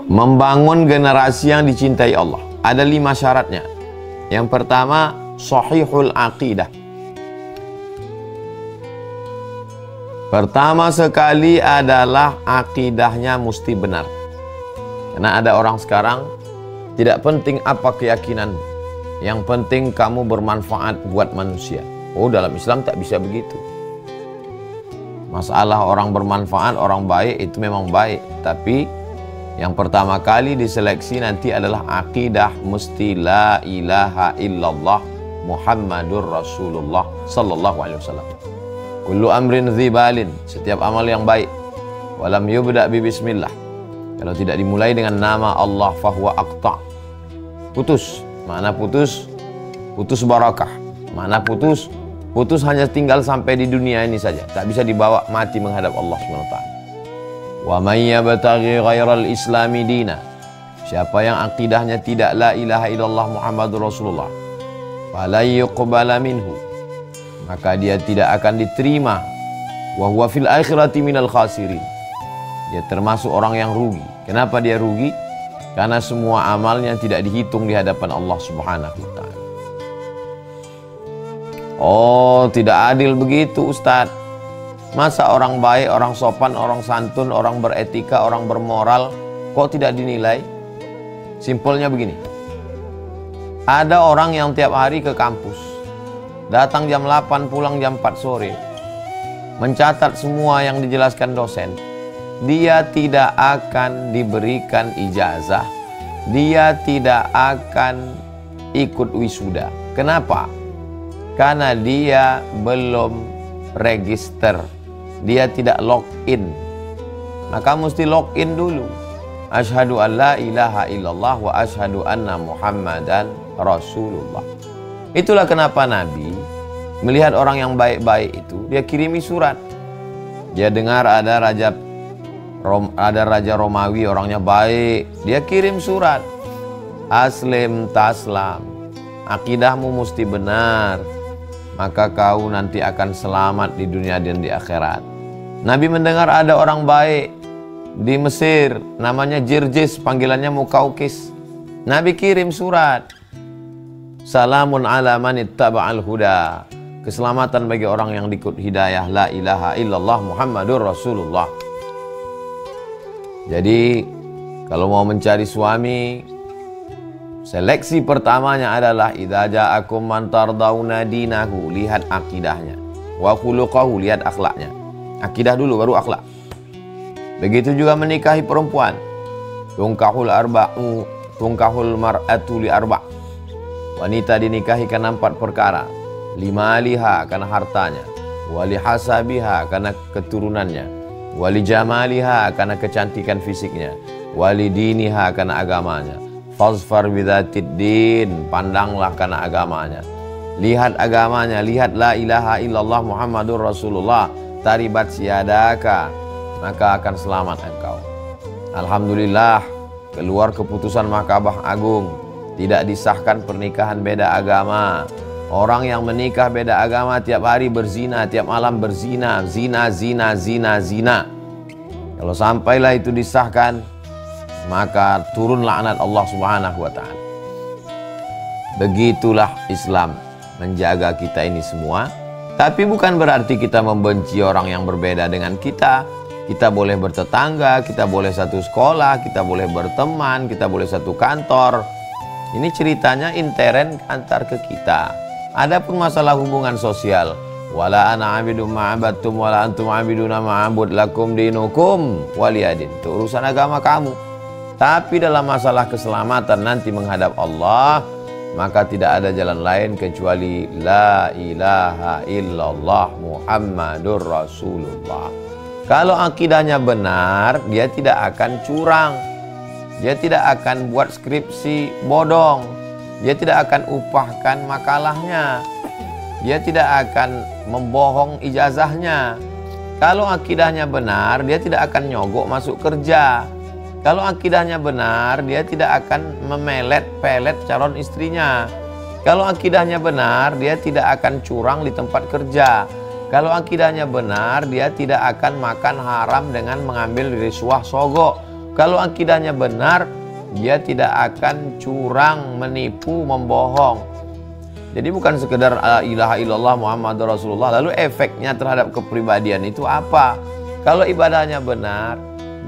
membangun generasi yang dicintai Allah. Ada 5 syaratnya. Yang pertama, sahihul aqidah. Pertama sekali adalah akidahnya mesti benar. Karena ada orang sekarang, tidak penting apa keyakinan, yang penting kamu bermanfaat buat manusia. Oh, dalam Islam tak bisa begitu. Masalah orang bermanfaat, orang baik itu memang baik, tapi yang pertama kali diseleksi nanti adalah akidah mesti la ilaha illallah Muhammadur Rasulullah sallallahu alaihi wasallam. Kullu amrin dzibalin, setiap amal yang baik, walam yubda bi bismillah, kalau tidak dimulai dengan nama Allah fahuwa aqta. Putus. Mana putus? Putus barakah. Mana putus? Putus hanya tinggal sampai di dunia ini saja, tak bisa dibawa mati menghadap Allah SWT. Wa may yabtaghi ghairal islami dina, siapa yang akidahnya tidak la ilaha illallah Muhammadur Rasulullah, fala yuqbala minhu, maka dia tidak akan diterima. Wa huwa fil akhirati minal khasirin, dia termasuk orang yang rugi. Kenapa dia rugi? Karena semua amalnya tidak dihitung di hadapan Allah Subhanahu wa ta'ala. Oh, tidak adil begitu Ustadz. Masa orang baik, orang sopan, orang santun, orang beretika, orang bermoral kok tidak dinilai? Simpelnya begini. Ada orang yang tiap hari ke kampus, datang jam 8, pulang jam 4 sore, mencatat semua yang dijelaskan dosen. Dia tidak akan diberikan ijazah, dia tidak akan ikut wisuda. Kenapa? Karena dia belum register, dia tidak login. Maka mesti login dulu. Asyhadu an la ilaha illallah wa asyhadu anna Muhammadan Rasulullah. Itulah kenapa Nabi melihat orang yang baik-baik itu, dia kirimi surat. Dia dengar ada raja Romawi, orangnya baik, dia kirim surat. Aslim taslam, akidahmu mesti benar, maka kau nanti akan selamat di dunia dan di akhirat. Nabi mendengar ada orang baik di Mesir, namanya Jirjis, panggilannya Mukaukis. Nabi kirim surat. Salamun ala man ittaba'al huda, keselamatan bagi orang yang ikut hidayah la ilaha illallah Muhammadur Rasulullah. Jadi kalau mau mencari suami, seleksi pertamanya adalah idza ja'akum man tardawna dinahu, lihat akidahnya, wa khuluquhu, lihat akhlaknya. Akidah dulu baru akhlak. Begitu juga menikahi perempuan. Tunkahul mar'atu li arba'. Wanita dinikahi karena 4 perkara. Limaliha, karena hartanya. Wali hasabiha, karena keturunannya. Wali jamaliha, karena kecantikan fisiknya. Wali diniha, karena agamanya. Fazfar bidzatid din, pandanglah karena agamanya. Lihat agamanya, lihat la ilaha illallah Muhammadur Rasulullah, taribat siadaka, maka akan selamat engkau. Alhamdulillah, keluar keputusan Mahkamah Agung, tidak disahkan pernikahan beda agama. Orang yang menikah beda agama tiap hari berzina, tiap malam berzina, zina. Kalau sampailah itu disahkan, maka turun laknat Allah Subhanahu wa ta'ala. Begitulah Islam menjaga kita ini semua. Tapi bukan berarti kita membenci orang yang berbeda dengan kita. Kita boleh bertetangga, kita boleh satu sekolah, kita boleh berteman, kita boleh satu kantor. Ini ceritanya intern antar ke kita. Adapun masalah hubungan sosial, wala ana abidum ma'abattum wala antum abiduna ma'abud lakum dinukum waliyadin, itu urusan agama kamu. Tapi dalam masalah keselamatan nanti menghadap Allah, maka tidak ada jalan lain kecuali la ilaha illallah Muhammadur Rasulullah. Kalau akidahnya benar, dia tidak akan curang, dia tidak akan buat skripsi bodong, dia tidak akan upahkan makalahnya, dia tidak akan membohong ijazahnya. Kalau akidahnya benar, dia tidak akan nyogok masuk kerja. Kalau akidahnya benar, dia tidak akan memelet-pelet calon istrinya. Kalau akidahnya benar, dia tidak akan curang di tempat kerja. Kalau akidahnya benar, dia tidak akan makan haram dengan mengambil riswah sogok. Kalau akidahnya benar, dia tidak akan curang, menipu, membohong. Jadi bukan sekedar la ilaha illallah Muhammadur Rasulullah, lalu efeknya terhadap kepribadian itu apa? Kalau ibadahnya benar,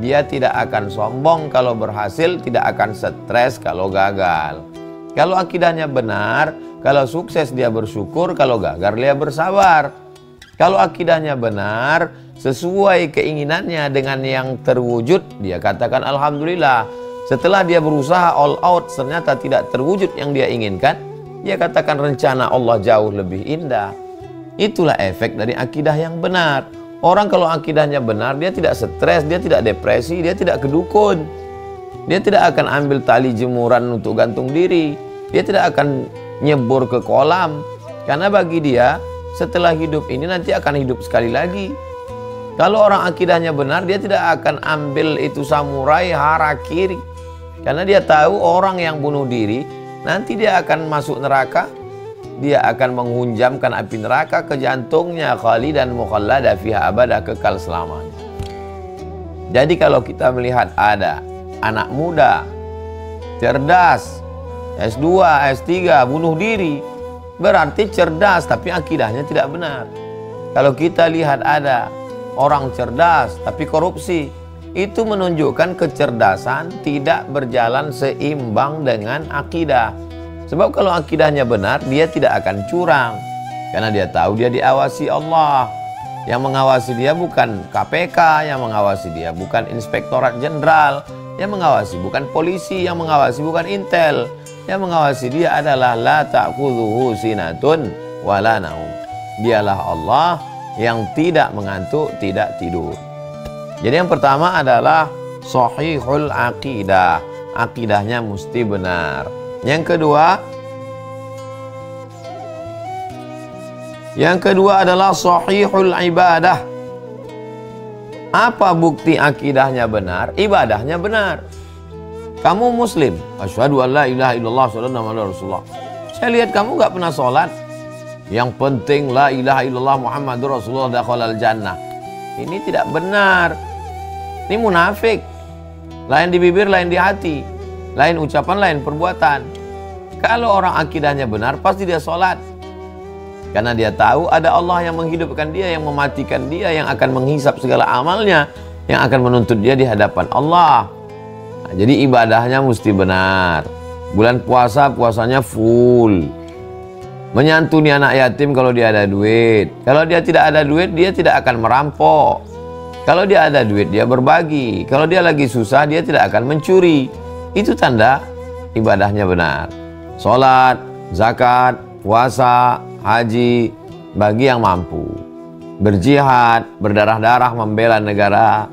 dia tidak akan sombong kalau berhasil, tidak akan stres kalau gagal. Kalau akidahnya benar, kalau sukses dia bersyukur, kalau gagal dia bersabar. Kalau akidahnya benar, sesuai keinginannya dengan yang terwujud, dia katakan alhamdulillah. Setelah dia berusaha all out, ternyata tidak terwujud yang dia inginkan, dia katakan rencana Allah jauh lebih indah. Itulah efek dari akidah yang benar. Orang kalau akidahnya benar, dia tidak stres, dia tidak depresi, dia tidak kedukun. Dia tidak akan ambil tali jemuran untuk gantung diri. Dia tidak akan nyebur ke kolam. Karena bagi dia, setelah hidup ini nanti akan hidup sekali lagi. Kalau orang akidahnya benar, dia tidak akan ambil itu samurai harakiri. Karena dia tahu orang yang bunuh diri, nanti dia akan masuk neraka. Dia akan menghunjamkan api neraka ke jantungnya, khalidan mukhallada fiha abada, kekal selamanya. Jadi kalau kita melihat ada anak muda, cerdas, S2, S3, bunuh diri, berarti cerdas tapi akidahnya tidak benar. Kalau kita lihat ada orang cerdas tapi korupsi, itu menunjukkan kecerdasan tidak berjalan seimbang dengan akidah. Sebab kalau akidahnya benar, dia tidak akan curang. Karena dia tahu dia diawasi Allah. Yang mengawasi dia bukan KPK, yang mengawasi dia bukan Inspektorat Jenderal, yang mengawasi bukan polisi, yang mengawasi bukan Intel. Yang mengawasi dia adalah la ta'khudhuhu sinatun wala naum. Dialah Allah yang tidak mengantuk, tidak tidur. Jadi yang pertama adalah sahihul aqidah. Akidahnya mesti benar. Yang kedua adalah sahihul ibadah. Apa bukti akidahnya benar? Ibadahnya benar. Kamu muslim, asyhadu an la ilaha illallah sallallahu alaihi wasallam. Saya lihat kamu nggak pernah sholat. Yang penting la ilaha illallah Muhammadur Rasulullah dakhalal jannah. Ini tidak benar. Ini munafik. Lain di bibir, lain di hati. Lain ucapan, lain perbuatan. Kalau orang akidahnya benar, pasti dia sholat. Karena dia tahu ada Allah yang menghidupkan dia, yang mematikan dia, yang akan menghisap segala amalnya, yang akan menuntut dia di hadapan Allah. Nah, jadi ibadahnya mesti benar. Bulan puasa, puasanya full. Menyantuni anak yatim kalau dia ada duit. Kalau dia tidak ada duit, dia tidak akan merampok. Kalau dia ada duit, dia berbagi. Kalau dia lagi susah, dia tidak akan mencuri. Itu tanda ibadahnya benar. Sholat, zakat, puasa, haji, bagi yang mampu. Berjihad, berdarah-darah membela negara.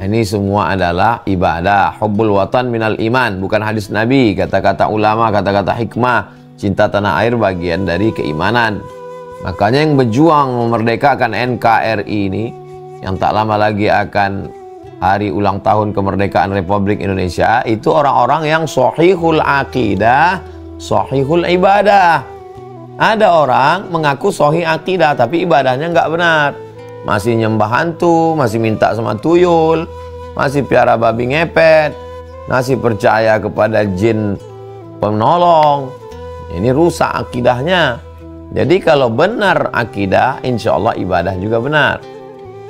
Ini semua adalah ibadah. Hubbul watan minal iman. Bukan hadis Nabi, kata-kata ulama, kata-kata hikmah. Cinta tanah air bagian dari keimanan. Makanya yang berjuang memerdekakan NKRI ini, yang tak lama lagi akan hari ulang tahun kemerdekaan Republik Indonesia, itu orang-orang yang sahihul akidah, sahihul ibadah. Ada orang mengaku sahih akidah tapi ibadahnya nggak benar. Masih nyembah hantu, masih minta sama tuyul, masih piara babi ngepet, masih percaya kepada jin penolong. Ini rusak akidahnya. Jadi kalau benar akidah, insya Allah ibadah juga benar.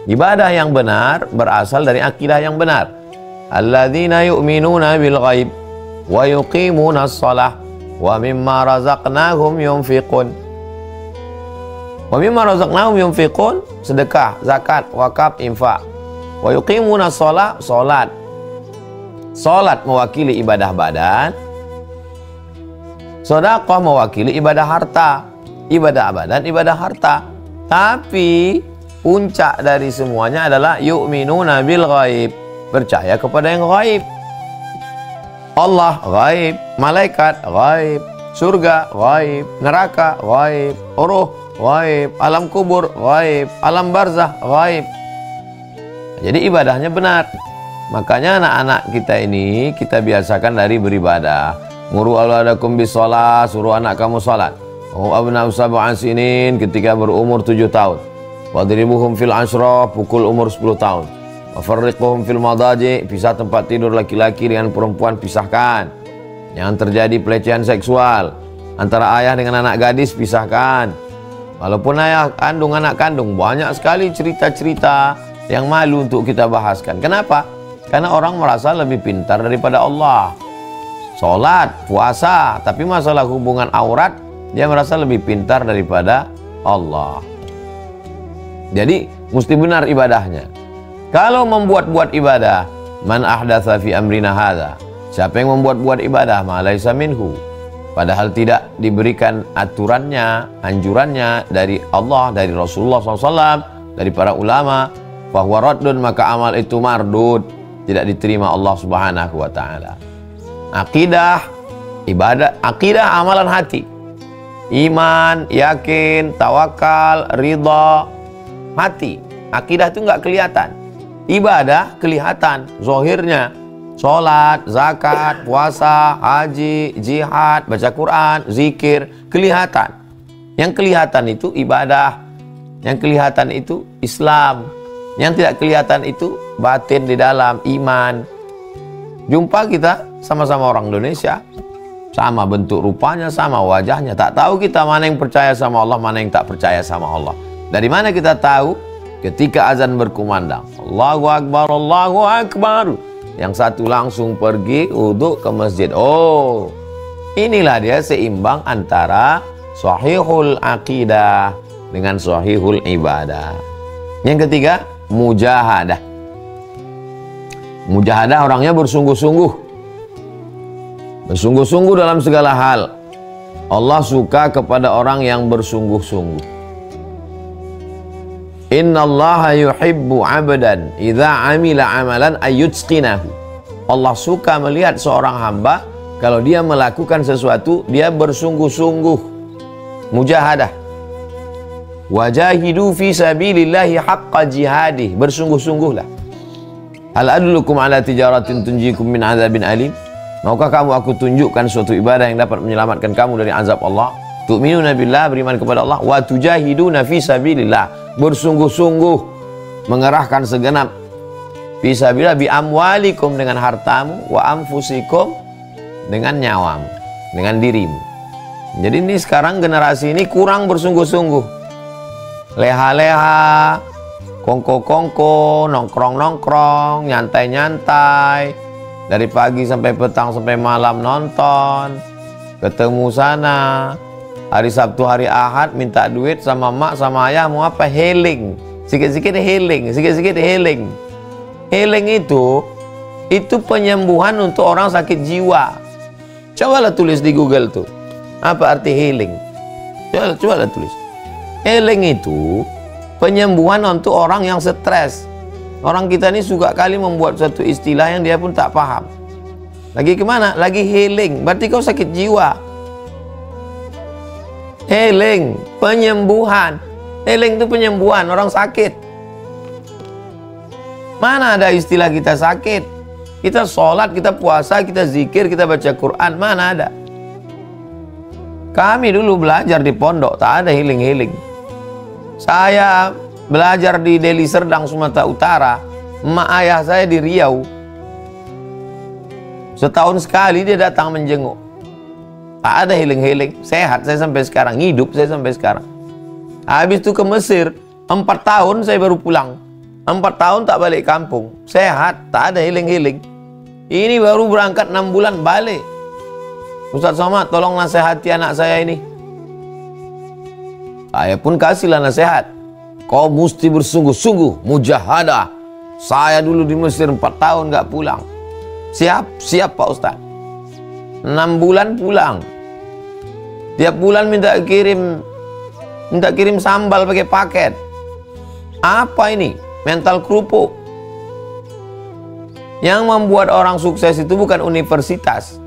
Ibadah yang benar berasal dari akidah yang benar. Alladzina yu'minuna bil ghaib wa yuqimuna shalah wa mimma razaqnahum yunfiqun. Wa mimma razaqnahum yunfiqun, sedekah, zakat, wakaf, infak. Wa yuqimuna shalah, salat. Salat mewakili ibadah badan. Sedekah mewakili ibadah harta. Ibadah badan, ibadah harta. Tapi puncak dari semuanya adalah yu'minuna bil ghaib, percaya kepada yang ghaib. Allah ghaib, malaikat ghaib, surga ghaib, neraka ghaib, ruh ghaib, alam kubur ghaib, alam barzah ghaib. Jadi ibadahnya benar. Makanya anak-anak kita ini kita biasakan dari beribadah. Muru auladakum bis shalah, suruh anak kamu salat. Abna'u sab'an sinin, ketika berumur 7 tahun. Wadribuhum fil ashrah, pukul umur 10 tahun. Farriquhum fil madaji, pisah tempat tidur laki-laki dengan perempuan, pisahkan. Jangan terjadi pelecehan seksual antara ayah dengan anak gadis, pisahkan. Walaupun ayah kandung, anak kandung, banyak sekali cerita-cerita yang malu untuk kita bahaskan. Kenapa? Karena orang merasa lebih pintar daripada Allah. Sholat, puasa, tapi masalah hubungan aurat, dia merasa lebih pintar daripada Allah. Jadi mesti benar ibadahnya. Kalau membuat-buat ibadah, man ahdatsa fi amrina hadza, siapa yang membuat-buat ibadah, ma laisa minhu, padahal tidak diberikan aturannya, anjurannya dari Allah, dari Rasulullah SAW, dari para ulama, bahwa raddun, maka amal itu mardud, tidak diterima Allah Subhanahu wa taala. Akidah, ibadah, akidah amalan hati. Iman, yakin, tawakal, ridha, hati. Akidah itu nggak kelihatan. Ibadah kelihatan, zahirnya. Sholat, zakat, puasa, haji, jihad, baca Quran, zikir, kelihatan. Yang kelihatan itu ibadah, yang kelihatan itu Islam, yang tidak kelihatan itu batin di dalam, iman. Jumpa kita sama-sama orang Indonesia, sama bentuk rupanya, sama wajahnya. Tak tahu kita mana yang percaya sama Allah, mana yang tak percaya sama Allah. Dari mana kita tahu? Ketika azan berkumandang, Allahu Akbar, Allahu Akbar, yang satu langsung pergi uduk ke masjid. Oh, inilah dia seimbang antara sahihul aqidah dengan sahihul ibadah. Yang ketiga, mujahadah. Mujahadah orangnya bersungguh-sungguh. Bersungguh-sungguh dalam segala hal. Allah suka kepada orang yang bersungguh-sungguh. Innallaha yuhibbu 'abdan idza 'amila 'amalan ayyutqinahu. Allah suka melihat seorang hamba kalau dia melakukan sesuatu dia bersungguh-sungguh. Mujahadah. Wajahidu fi sabilillahi haqqa jihadih, bersungguh-sungguhlah. Hal adullukum ala tijaratin tunjikum min azabin alim. Maukah kamu aku tunjukkan suatu ibadah yang dapat menyelamatkan kamu dari azab Allah? Tu'minuna billah, beriman kepada Allah, wa tujahiduna fi sabilillah, bersungguh-sungguh mengerahkan segenap fi sabilillah, bi amwalikum, dengan hartamu, wa anfusikum, dengan nyawamu, dengan dirimu. Jadi ini sekarang generasi ini kurang bersungguh-sungguh. Leha-leha, kongko-kongko, nongkrong-nongkrong, nyantai-nyantai, dari pagi sampai petang sampai malam nonton, ketemu sana. Hari Sabtu, hari Ahad minta duit sama mak sama ayah, mau apa? Healing. Sikit-sikit healing, sikit-sikit healing. Healing itu penyembuhan untuk orang sakit jiwa. Cobalah tulis di Google tuh. Apa arti healing? Cobalah tulis. Healing itu penyembuhan untuk orang yang stres. Orang kita ini suka kali membuat suatu istilah yang dia pun tak paham. Lagi kemana? Lagi healing. Berarti kau sakit jiwa. Healing, penyembuhan. Healing itu penyembuhan orang sakit. Mana ada istilah kita sakit? Kita sholat, kita puasa, kita zikir, kita baca Quran. Mana ada? Kami dulu belajar di pondok, tak ada healing-healing. Saya belajar di Deli Serdang, Sumatera Utara. Emak ayah saya di Riau. Setahun sekali dia datang menjenguk. Tak ada healing-healing. Sehat saya sampai sekarang, hidup saya sampai sekarang. Habis itu ke Mesir, 4 tahun saya baru pulang. 4 tahun tak balik kampung. Sehat, tak ada healing-healing. Ini baru berangkat 6 bulan balik. Ustaz Somad, tolong nasihati anak saya ini. Saya pun kasihlah nasihat. Kau mesti bersungguh-sungguh, mujahadah. Saya dulu di Mesir 4 tahun gak pulang. Siap Pak Ustaz. 6 bulan pulang. Tiap bulan minta kirim sambal pakai paket. Apa ini? Mental kerupuk. Yang membuat orang sukses itu bukan universitas.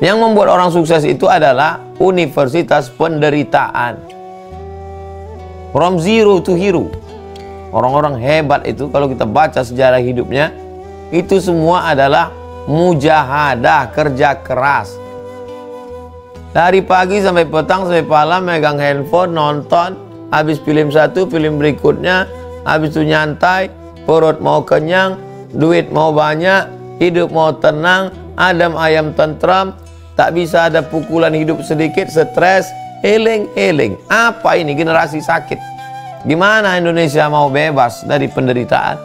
Yang membuat orang sukses itu adalah universitas penderitaan. From zero to hero. Orang-orang hebat itu kalau kita baca sejarah hidupnya, itu semua adalah mujahadah, kerja keras. Dari pagi sampai petang sampai malam megang handphone, nonton, habis film satu, film berikutnya, habis itu nyantai, perut mau kenyang, duit mau banyak, hidup mau tenang, adem ayam tentram, tak bisa ada pukulan hidup sedikit, stres, eling. Apa ini generasi sakit? Gimana Indonesia mau bebas dari penderitaan?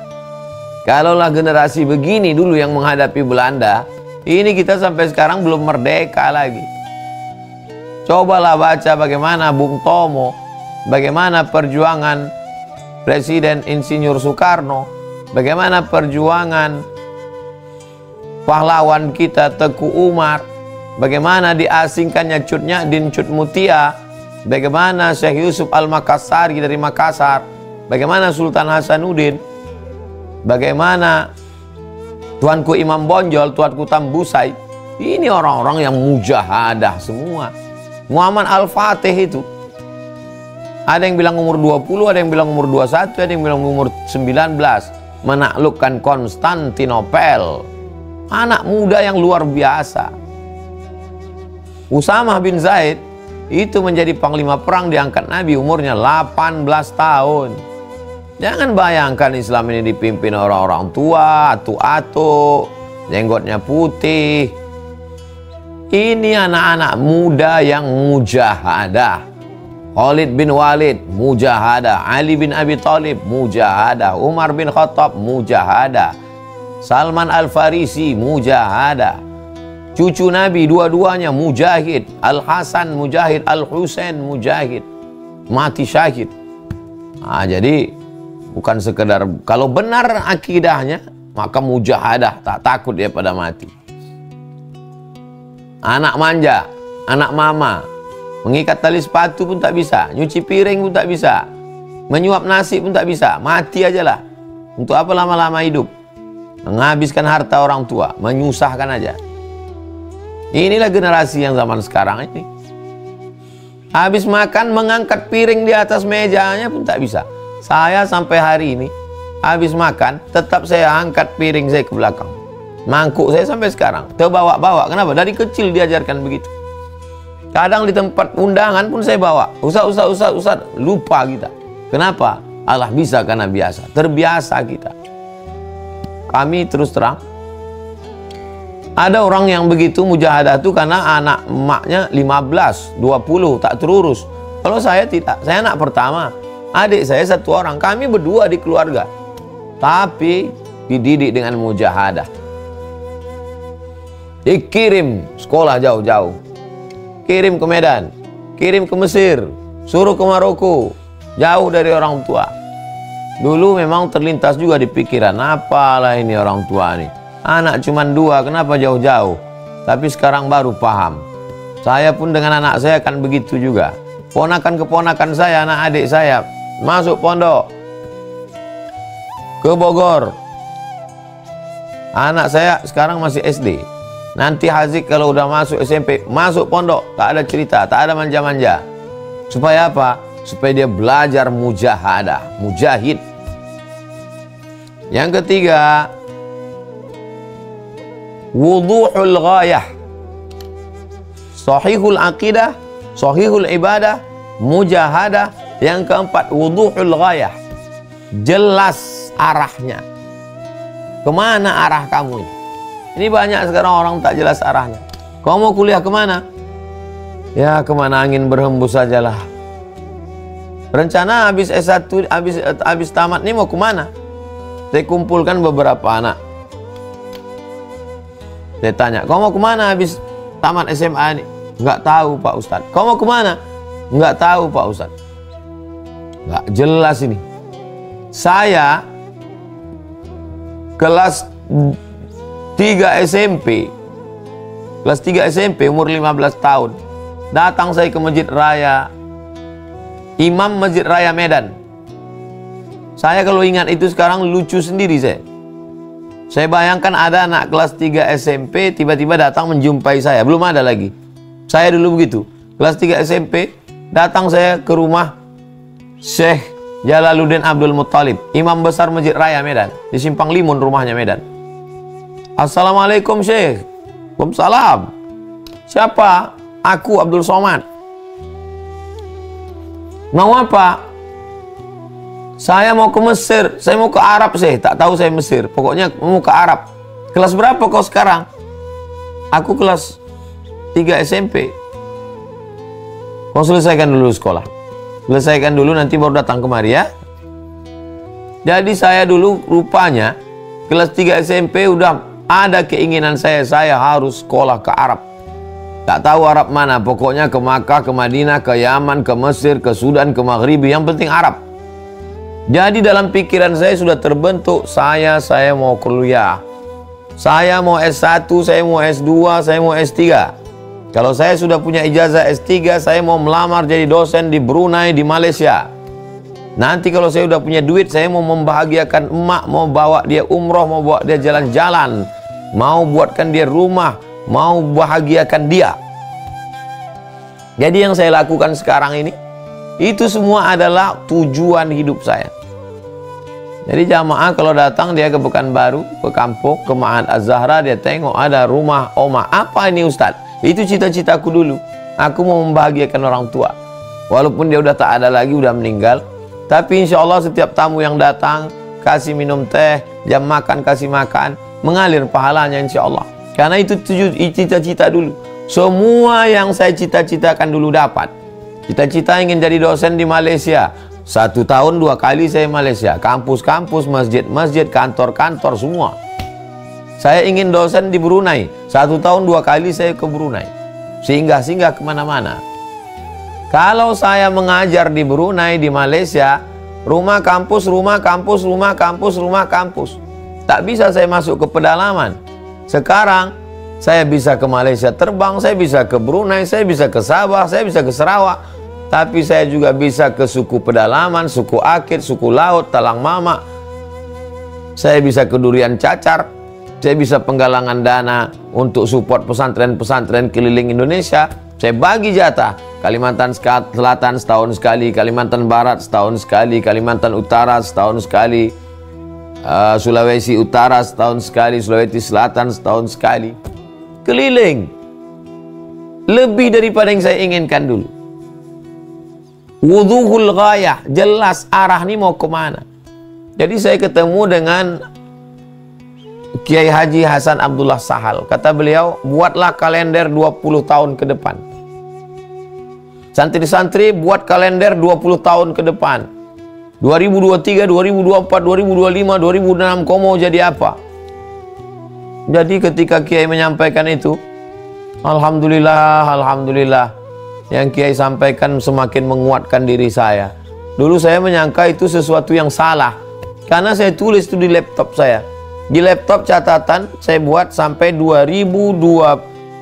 Kalaulah generasi begini dulu yang menghadapi Belanda, ini kita sampai sekarang belum merdeka lagi. Cobalah baca bagaimana Bung Tomo, bagaimana perjuangan Presiden Insinyur Soekarno, bagaimana perjuangan pahlawan kita Teku Umar, bagaimana diasingkannya Cut Nyadin, Cut Mutia, bagaimana Syekh Yusuf Al-Makassari dari Makassar, bagaimana Sultan Hasanuddin, bagaimana Tuanku Imam Bonjol, Tuanku Tambusai. Ini orang-orang yang mujahadah semua. Muhammad Al-Fatih itu, ada yang bilang umur 20, ada yang bilang umur 21, ada yang bilang umur 19, menaklukkan Konstantinopel. Anak muda yang luar biasa. Usamah bin Zaid itu menjadi panglima perang diangkat Nabi, umurnya 18 tahun. Jangan bayangkan Islam ini dipimpin orang-orang tua, atu-atu, jenggotnya putih. Ini anak-anak muda yang mujahadah. Khalid bin Walid, mujahadah. Ali bin Abi Thalib, mujahadah. Umar bin Khattab, mujahadah. Salman Al-Farisi, mujahadah. Cucu Nabi dua-duanya mujahid. Al-Hasan mujahid, Al-Husain mujahid. Mati syahid. Nah, jadi bukan sekedar, kalau benar akidahnya, maka mujahadah, tak takut dia pada mati. Anak manja, anak mama, mengikat tali sepatu pun tak bisa, nyuci piring pun tak bisa, menyuap nasi pun tak bisa, mati aja lah. Untuk apa lama-lama hidup? Menghabiskan harta orang tua, menyusahkan aja. Inilah generasi yang zaman sekarang ini. Habis makan, mengangkat piring di atas mejanya pun tak bisa. Saya sampai hari ini, habis makan, tetap saya angkat piring saya ke belakang. Mangkuk saya sampai sekarang, terbawa-bawa. Kenapa? Dari kecil diajarkan begitu. Kadang di tempat undangan pun saya bawa. Ustaz, lupa kita. Kenapa? Allah bisa karena biasa. Terbiasa kita. Kami terus terang, ada orang yang begitu mujahadah itu karena anak emaknya 15, 20, tak terurus. Kalau saya tidak, saya anak pertama. Adik saya satu orang, kami berdua di keluarga. Tapi dididik dengan mujahadah. Dikirim sekolah jauh-jauh. Kirim ke Medan, kirim ke Mesir, suruh ke Maroko, jauh dari orang tua. Dulu memang terlintas juga di pikiran, apalah ini orang tua nih. Anak cuma 2, kenapa jauh-jauh? Tapi sekarang baru paham. Saya pun dengan anak saya akan begitu juga. Ponakan-keponakan saya, anak adik saya, masuk pondok ke Bogor. Anak saya sekarang masih SD. Nanti Hazik kalau udah masuk SMP, masuk pondok, tak ada cerita, tak ada manja-manja. Supaya apa? Supaya dia belajar mujahadah, mujahid. Yang ketiga, wuduhul ghayah, sahihul aqidah, sahihul ibadah, mujahadah. Yang keempat, wuduhul ghayah, jelas arahnya. Kemana arah kamu ini? Ini banyak sekarang orang tak jelas arahnya. Kau mau kuliah kemana? Ya kemana angin berhembus sajalah. Rencana habis S1, habis tamat ini mau kemana? Saya kumpulkan beberapa anak. Saya tanya, kau mau kemana habis tamat SMA ini? Enggak tahu Pak Ustadz. Kau mau kemana? Enggak tahu Pak Ustadz. Enggak jelas ini. Saya kelas 3 SMP. Kelas 3 SMP, umur 15 tahun. Datang saya ke Masjid Raya, Imam Masjid Raya Medan. Saya kalau ingat itu sekarang lucu sendiri saya. Saya bayangkan ada anak kelas 3 SMP tiba-tiba datang menjumpai saya. Belum ada lagi. Saya dulu begitu. Kelas 3 SMP, datang saya ke rumah Syekh Jalaluddin Abdul Muttalib, Imam Besar Masjid Raya Medan. Di Simpang Limun rumahnya Medan. Assalamualaikum Syekh. Waalaikumsalam. Siapa? Aku Abdul Somad. Mau apa? Saya mau ke Mesir, saya mau ke Arab, saya tak tahu saya Mesir. Pokoknya mau ke Arab. Kelas berapa kau sekarang? Aku kelas 3 SMP. Kau selesaikan dulu sekolah. Selesaikan dulu, nanti baru datang kemari ya. Jadi saya dulu rupanya kelas 3 SMP udah ada keinginan saya harus sekolah ke Arab. Tak tahu Arab mana, pokoknya ke Makkah, ke Madinah, ke Yaman, ke Mesir, ke Sudan, ke Maghribi, yang penting Arab. Jadi dalam pikiran saya sudah terbentuk, saya mau kuliah. Saya mau S1, saya mau S2, saya mau S3. Kalau saya sudah punya ijazah S3, saya mau melamar jadi dosen di Brunei, di Malaysia. Nanti kalau saya udah punya duit, saya mau membahagiakan emak, mau bawa dia umroh, mau bawa dia jalan-jalan, mau buatkan dia rumah, mau bahagiakan dia. Jadi yang saya lakukan sekarang ini, itu semua adalah tujuan hidup saya. Jadi jamaah kalau datang dia ke Pekanbaru, ke kampung, ke Ma'had Az-Zahra, dia tengok ada rumah Oma. Apa ini Ustadz? Itu cita-citaku dulu. Aku mau membahagiakan orang tua. Walaupun dia udah tak ada lagi, udah meninggal. Tapi insya Allah setiap tamu yang datang, kasih minum teh, jam makan kasih makan, mengalir pahalanya insya Allah. Karena itu cita-cita dulu. Semua yang saya cita-citakan dulu dapat. Cita-cita ingin jadi dosen di Malaysia. 1 tahun 2 kali saya Malaysia. Kampus-kampus, masjid-masjid, kantor-kantor semua. Saya ingin dosen di Brunei. 1 tahun 2 kali saya ke Brunei. Singgah-singgah kemana-mana. Kalau saya mengajar di Brunei, di Malaysia, rumah kampus, rumah kampus, rumah kampus, rumah kampus. Tak bisa saya masuk ke pedalaman. Sekarang saya bisa ke Malaysia terbang, saya bisa ke Brunei, saya bisa ke Sabah, saya bisa ke Sarawak. Tapi saya juga bisa ke suku pedalaman, suku Akit, suku Laut, Talang Mama. Saya bisa ke Durian Cacar. Saya bisa penggalangan dana untuk support pesantren-pesantren keliling Indonesia. Saya bagi jatah. Kalimantan Selatan setahun sekali, Kalimantan Barat setahun sekali, Kalimantan Utara setahun sekali, Sulawesi Utara setahun sekali, Sulawesi Selatan setahun sekali. Keliling. Lebih daripada yang saya inginkan dulu. Wuduhul ghayah, jelas arah ini mau kemana. Jadi saya ketemu dengan Kiai Haji Hasan Abdullah Sahal. Kata beliau, buatlah kalender 20 tahun ke depan. Santri-santri buat kalender 20 tahun ke depan. 2023, 2024, 2025, 2026, kau mau jadi apa? Jadi ketika Kiai menyampaikan itu, Alhamdulillah, Alhamdulillah. Yang Kiai sampaikan semakin menguatkan diri saya. Dulu saya menyangka itu sesuatu yang salah. Karena saya tulis itu di laptop saya. Di laptop catatan saya buat sampai 2040.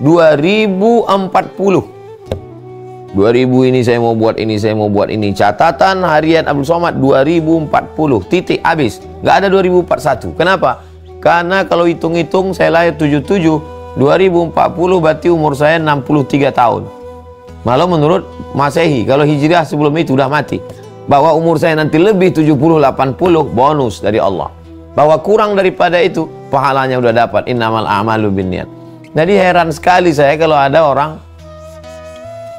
2000 ini saya mau buat ini, saya mau buat ini. Catatan harian Abdul Somad 2040. Titik habis. Nggak ada 2041. Kenapa? Karena kalau hitung-hitung saya lahir 77. 2040 berarti umur saya 63 tahun. Malah menurut Masehi, kalau Hijriah sebelum itu udah mati. Bahwa umur saya nanti lebih 70-80 bonus dari Allah. Bahwa kurang daripada itu pahalanya udah dapat. Innamal a'malu binniyat. Jadi heran sekali saya kalau ada orang,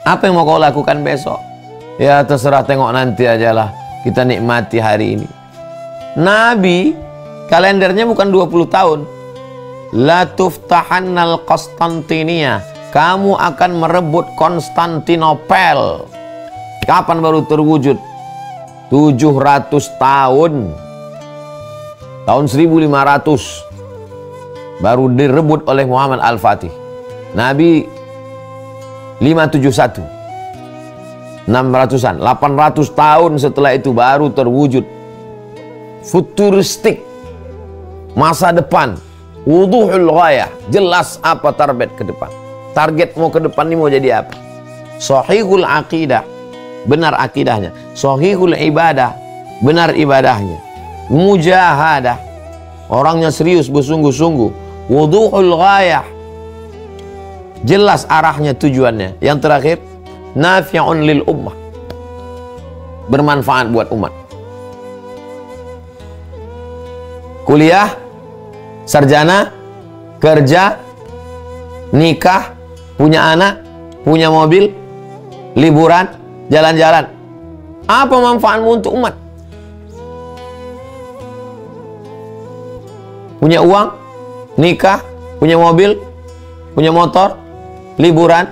apa yang mau kau lakukan besok? Ya terserah, tengok nanti ajalah. Kita nikmati hari ini. Nabi kalendernya bukan 20 tahun. La tuftahannal Konstantinia. Kamu akan merebut Konstantinopel. Kapan baru terwujud? 700 tahun. Tahun 1500 baru direbut oleh Muhammad Al-Fatih. Nabi 571. 600-an, 800 tahun setelah itu baru terwujud. Futuristik. Masa depan. Wuduhul ghayah. Jelas apa target ke depan. Target mau ke depan ini mau jadi apa? Sahihul aqidah, benar akidahnya. Sahihul ibadah, benar ibadahnya. Mujahadah, orangnya serius bersungguh-sungguh. Wuduhul ghayah, jelas arahnya, tujuannya. Yang terakhir, nafi'un lil ummah, bermanfaat buat umat. Kuliah, sarjana, kerja, nikah, punya anak, punya mobil, liburan, jalan-jalan. Apa manfaatmu untuk umat? punya uang, nikah, punya mobil, punya motor, liburan,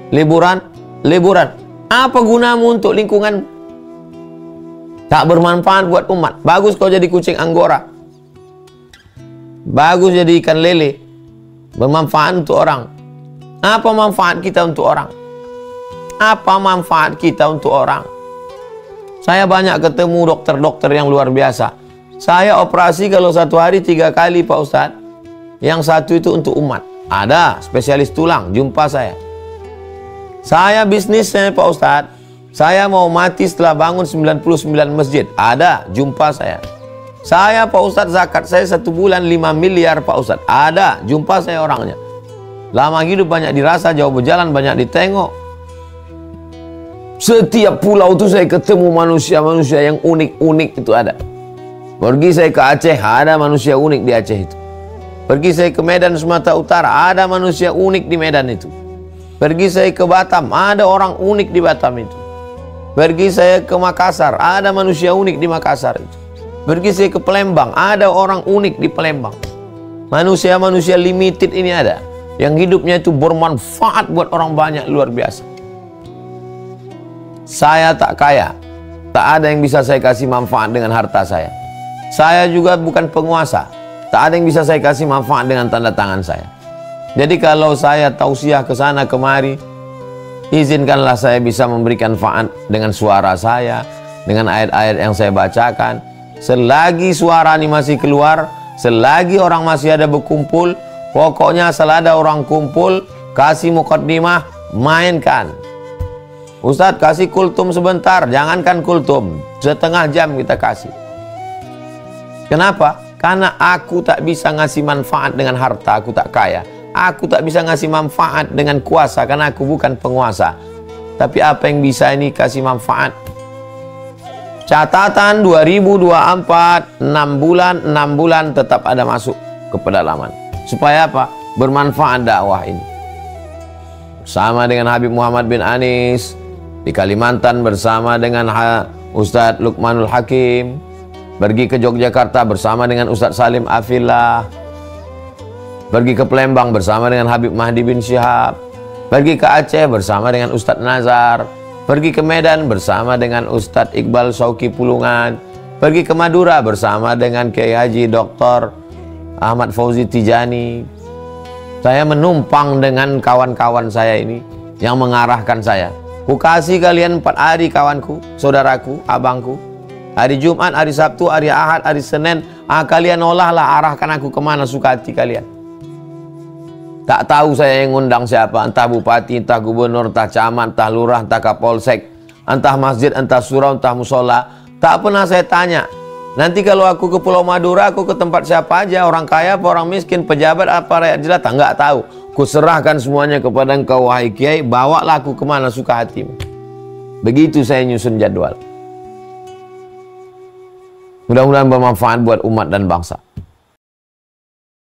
liburan, liburan. Apa gunamu untuk lingkungan? Tak bermanfaat buat umat. Bagus kau jadi kucing Anggora. Bagus jadi ikan lele. Bermanfaat untuk orang. Apa manfaat kita untuk orang? Apa manfaat kita untuk orang? Saya banyak ketemu dokter-dokter yang luar biasa. Saya operasi kalau satu hari 3 kali Pak Ustadz. Yang satu itu untuk umat. Ada spesialis tulang, jumpa saya. Saya bisnisnya Pak Ustadz. Saya mau mati setelah bangun 99 masjid. Ada, jumpa saya. Saya Pak Ustadz zakat saya 1 bulan 5 miliar Pak Ustadz. Ada, jumpa saya orangnya. Lama hidup banyak dirasa, jauh berjalan banyak ditengok. Setiap pulau itu saya ketemu manusia-manusia yang unik-unik itu ada. Pergi saya ke Aceh, ada manusia unik di Aceh itu. Pergi saya ke Medan Sumatera Utara, ada manusia unik di Medan itu. Pergi saya ke Batam, ada orang unik di Batam itu. Pergi saya ke Makassar, ada manusia unik di Makassar itu. Pergi saya ke Palembang, ada orang unik di Palembang. Manusia-manusia limited ini ada, yang hidupnya itu bermanfaat buat orang banyak, luar biasa. Saya tak kaya, tak ada yang bisa saya kasih manfaat dengan harta saya. Saya juga bukan penguasa, tak ada yang bisa saya kasih manfaat dengan tanda tangan saya. Jadi kalau saya tausiah ke sana kemari, izinkanlah saya bisa memberikan manfaat dengan suara saya, dengan ayat-ayat yang saya bacakan. Selagi suara ini masih keluar, selagi orang masih ada berkumpul, pokoknya selada orang kumpul, kasih mukaddimah, mainkan. Ustadz kasih kultum sebentar, jangankan kultum, setengah jam kita kasih. Kenapa? Karena aku tak bisa ngasih manfaat dengan harta, aku tak kaya. Aku tak bisa ngasih manfaat dengan kuasa, karena aku bukan penguasa. Tapi apa yang bisa ini kasih manfaat? Catatan 2024, 6 bulan tetap ada masuk ke pedalaman. Supaya apa? Bermanfaat dakwah ini. Sama dengan Habib Muhammad bin Anis di Kalimantan, bersama dengan Ustadz Luqmanul Hakim. Pergi ke Yogyakarta bersama dengan Ustadz Salim Afillah. Pergi ke Palembang bersama dengan Habib Mahdi bin Syihab. Pergi ke Aceh bersama dengan Ustadz Nazar. Pergi ke Medan bersama dengan Ustadz Iqbal Sauki Pulungan. Pergi ke Madura bersama dengan Kiai Haji Dr. Ahmad Fauzi Tijani. Saya menumpang dengan kawan-kawan saya ini yang mengarahkan saya. Ku kasih kalian 4 hari kawanku, saudaraku, abangku. Hari Jumat, hari Sabtu, hari Ahad, hari Senin. Kalian olahlah, arahkan aku kemana suka hati kalian. Tak tahu saya yang ngundang siapa, entah bupati, entah gubernur, entah camat, entah lurah, entah kapolsek, entah masjid, entah surau, entah musola. Tak pernah saya tanya. Nanti kalau aku ke Pulau Madura, aku ke tempat siapa aja, orang kaya apa orang miskin, pejabat apa rakyat jelata, nggak tahu. Kuserahkan semuanya kepada engkau wahai kiai, bawalah aku kemana suka hatimu. Begitu saya nyusun jadwal. Mudah-mudahan bermanfaat buat umat dan bangsa.